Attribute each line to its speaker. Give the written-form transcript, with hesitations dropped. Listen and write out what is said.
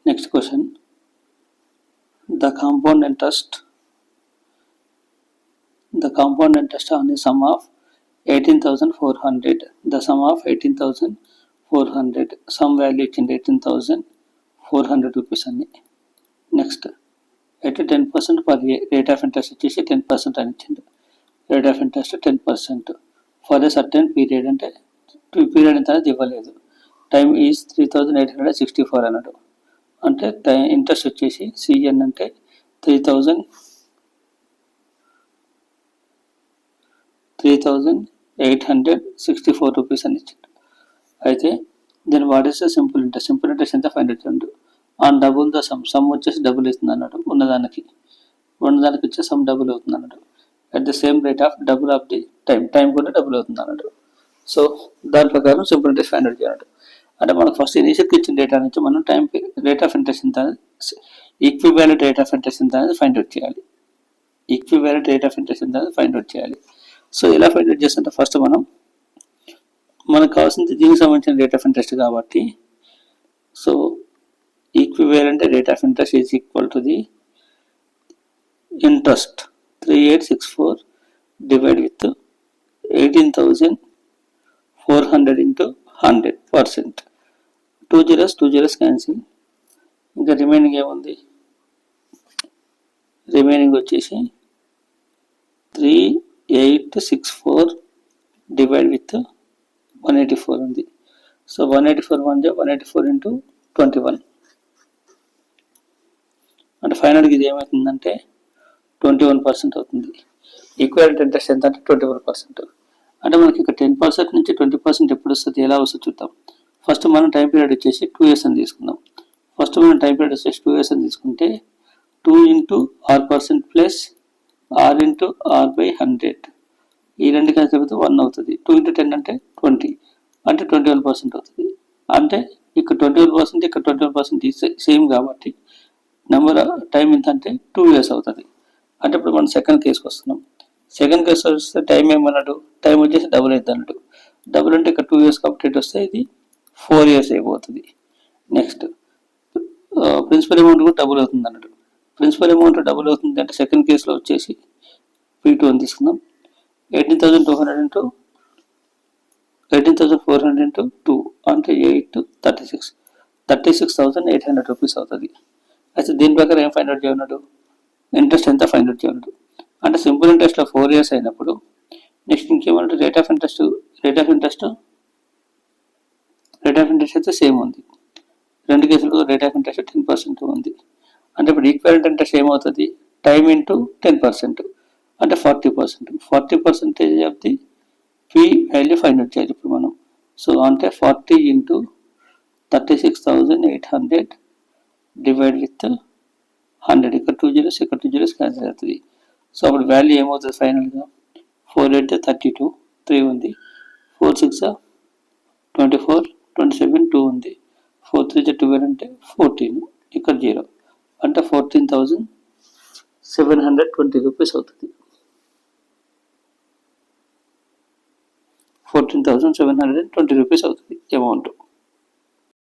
Speaker 1: Next question. The compound interest on the sum of 18,400. The sum of 18,400. Sum value ఇచ్చింది 18,400 rupees అని. Next అయితే 10% per year. Rate of interest వచ్చేసి 10% అని ఇచ్చింది. Rate of interest 10% for a certain period, అంటే period ఎంత అనేది ఇవ్వలేదు. టైం ఈజ్ 3,864 అన్నాడు. అంటే ఇంట్రెస్ట్ వచ్చేసి సిఎన్ అంటే 3,864 రూపీస్ అని ఇచ్చింది. అయితే దీని what is the simple interest? Simple interest ఎంత? 500. ఆన్ డబుల్ ద సమ్ వచ్చేసి డబుల్ అవుతుంది అన్నాడు. ఉన్నదానికి వచ్చే సమ్ డబుల్ అవుతుంది అన్నాడు. At the same rate of double of the time కూడా డబుల్ అవుతుంది అన్నాడు. సో దాని ప్రకారం సింపుల్ ఇంట్రెస్ట్ ఫైండ్ అవుట్ చేయాలి. అంటే మనకు ఫస్ట్ ఇనిషియల్కి ఇచ్చిన డేటా నుంచి మనం టైం రేట్ ఆఫ్ ఇంట్రెస్ట్ ఎంత అనేది, ఈక్వివాలెంట్ రేట్ ఆఫ్ ఇంట్రెస్ట్ ఎంత అనేది ఫైండ్ అవుట్ చేయాలి. ఈక్వివాలెంట్ రేట్ ఆఫ్ ఇంట్రెస్ట్ ఎంత అనేది ఫైండ్ అవుట్ చేయాలి. సో ఎలా ఫైండ్ అవుట్ చేస్తుంటే ఫస్ట్ మనకు కావాల్సింది దీనికి సంబంధించిన రేట్ ఆఫ్ ఇంట్రెస్ట్ కాబట్టి, so equivalent rate of interest is equal to the interest 3864 divide with 18,400 into 100%. 2 zeros cancel. ఇంకా రిమైనింగ్ ఏముంది? రిమైనింగ్ వచ్చేసి 3864 డివైడ్ విత్ 184 ఉంది. సో 184 ఇంటూ 21 అంటే ఫైనల్గా ఇది ఏమవుతుందంటే 21% అవుతుంది. ఈక్వివాలెంట్ ఇంట్రెస్ట్ ఎంత అంటే 21%. అంటే మనకి ఇక్కడ 10% నుంచి 20% ఎప్పుడు వస్తుంది, ఎలా వస్తుంది చూద్దాం. ఫస్ట్ మనం టైం పీరియడ్ వచ్చేసి 2 years అని తీసుకుందాం. ఫస్ట్ మనం టైం పీరియడ్ వచ్చేసి 2 years అని తీసుకుంటే 2 into r% plus r into r by 100 ఈ రెండు కలిసి 1 అవుతుంది. 2 into 10 అంటే 20 అంటే 21% అవుతుంది. అంటే ఇక్కడ 21% ఇక్కడ 21% సేమ్ కాబట్టి నెంబర్ టైం ఎంత అంటే 2 years అవుతుంది. అంటే ఇప్పుడు మనం సెకండ్ కేసుకి వస్తున్నాం. సెకండ్ కేసు వస్తే టైం ఏమన్నాడు? టైం వచ్చేసి డబుల్ అవుతుంది అన్నట్టు. డబుల్ అంటే ఇక్కడ 2 years కంప్లీట్ వస్తే ఇది 4 years అయిపోతుంది. నెక్స్ట్ ప్రిన్సిపల్ అమౌంట్ కూడా డబుల్ అవుతుంది అన్నట్టు. ప్రిన్సిపల్ అమౌంట్ డబుల్ అవుతుంది అంటే సెకండ్ కేసులో వచ్చేసి P2 అని తీసుకుందాం. 18,400 ఇంటూ 2 అంటే 8 36,800 రూపీస్ అవుతుంది. అయితే దీని ప్రకారం ఏం ఫైండ్ అవుట్ చేయన్నాడు? ఇంట్రెస్ట్ ఎంత ఫైండ్ అవుట్ చేయన్నాడు. అంటే సింపుల్ ఇంట్రెస్ట్లో 4 years అయినప్పుడు నెక్స్ట్ ఇంకేమంటే రేట్ ఆఫ్ ఇంట్రెస్ట్ అయితే సేమ్ ఉంది. రెండు కేసులు రేట్ ఆఫ్ ఇంట్రెస్ట్ 10% ఉంది. అంటే ఇప్పుడు ఈక్వివాలెంట్ ఇంట్రెస్ట్ ఏమవుతుంది? టైం ఇంటూ 10% అంటే 40%. 40% of the P value find out చేయాలి ఇప్పుడు మనం. సో అంటే 40 ఇంటూ 36,800 డివైడ్ విత్ 100. ఇక్కడ 2 zeros ఇక్కడ 2 zeros క్యాన్సిల్ అవుతుంది. సో అప్పుడు వాల్యూ ఏమవుతుంది ఫైనల్గా? 4 8 32 3 ఉంది. 4 6 24 27 2 ఉంది. 4 3 12 అంటే 14 ఇక్కడ 0 అంటే 14,720 రూపీస్ అవుతుంది. 14,720 రూపీస్ అవుతుంది అమౌంట్.